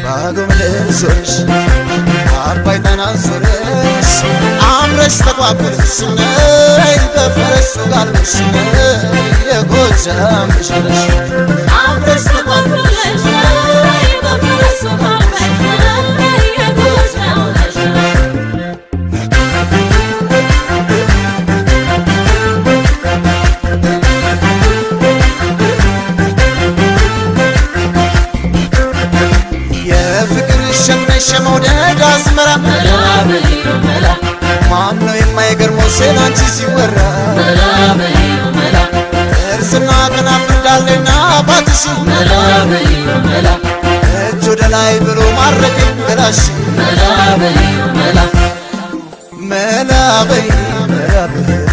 ባዶም ልብሶሽ አባይ ተናዞረሽ አምረሽ ተቋቁለሽ ነይ በፈረሱ ጋልበሽ የጎጃም ልጅ ነሽ አምረሽ ተቋቁለሽ ነይ በፈረሱ ጋልበሽ የጎጃም ልጅ ሸመውደድ አስመራ መላ በዩ መላ ማነው የማይገርመው ስላንቺ ሲወራ መላ በዩ መላ ጥርስና ከናፍር ዳሌና ባትሽ መላ በዩ መላ እጅ ወደ ላይ ብሎ ማረከኝ ገላሽ መላ በዩ መላ መላ በዩ መላ በዩ